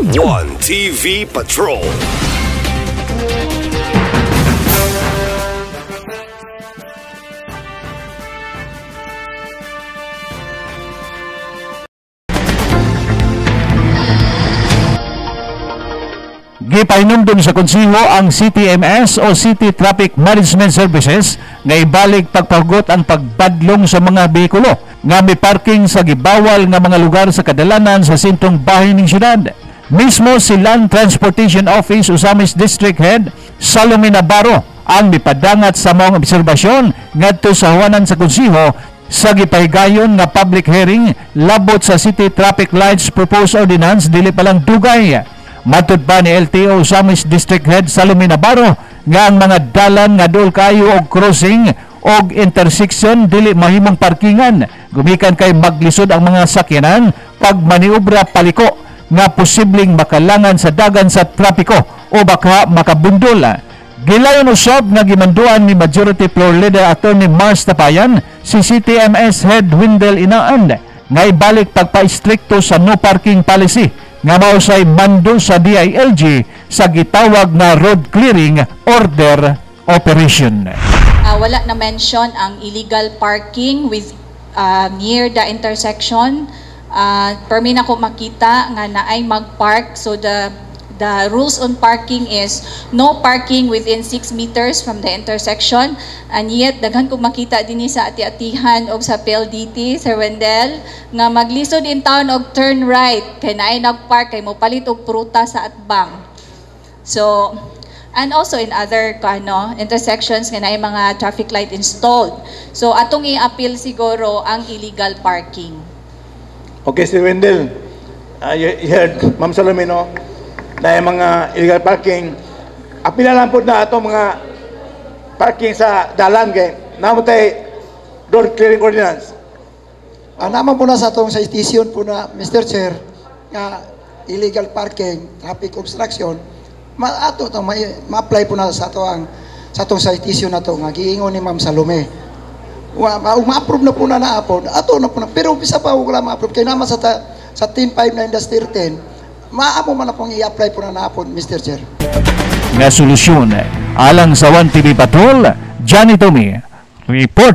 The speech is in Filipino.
1TV Patrol. Gipahinumdum sa konsiho ang CTMS o City Traffic Management Services nga ibalik pagpahugot ang pagbadlong sa mga behikulo nga may parking sa gibawal nga mga lugar sa kadalanan sa sentrong bahin ng syudad. Mismo si Land Transportation Office Usamis District Head Salome Navarro ang mipadangat sa mga obserbasyon ngadto sa huwanan sa konsiho sa gipahigayon nga public hearing labot sa City Traffic Lights Proposed Ordinance dili palang dugay. Matud pa ni LTO Usamis District Head Salome Navarro nga ang mga dalan nga dool kayo og crossing og intersection dili mahimong parkingan gumikan kay maglisod ang mga sakyanan pag maniobra paliko nga posibleng makalangan sa dagan sa trapiko o baka makabundol. Gilayon usab nga gimanduan ni Majority Floor Leader Attorney Mars Tapayan si CTMS Head Wendell Inaan nga ibalik pagpa-istrikto sa no parking policy nga mausay mando sa DILG sa gitawag na road clearing order operation. Wala na mention ang illegal parking with near the intersection. Permi na ko makita nga naay mag-park, so the rules on parking is no parking within 6 meters from the intersection, and yet daghan ko makita dinhi sa ati-atihan og sa PLDT Sir Wendell nga maglisod in town og turn right kay naay nag-park kay mopalit og pruta sa atbang. So and also in other intersections nga naay mga traffic light installed. So atong i-appeal siguro ang illegal parking. Okay, Sir Wendell, you heard Ma'am Salome, no? Na yung mga illegal parking, apila lang po na itong mga parking sa dalan kay namatay road clearing ordinance. Naman po na sa itong citation po na Mr. Chair nga illegal parking, traffic obstruction, ma-apply po na sa itong citation na ito nga giingon ni Ma'am Salome. Ma-approve na po na na-approve, ato na po na, pero isa pa wala ma-approve kaya naman sa 10.5 na Industry 10, maamo man na pong i-apply po na na-approve, Mr. Chair. Nga solusyon, alang sa 1TV Patrol, Johnny Tommy, report.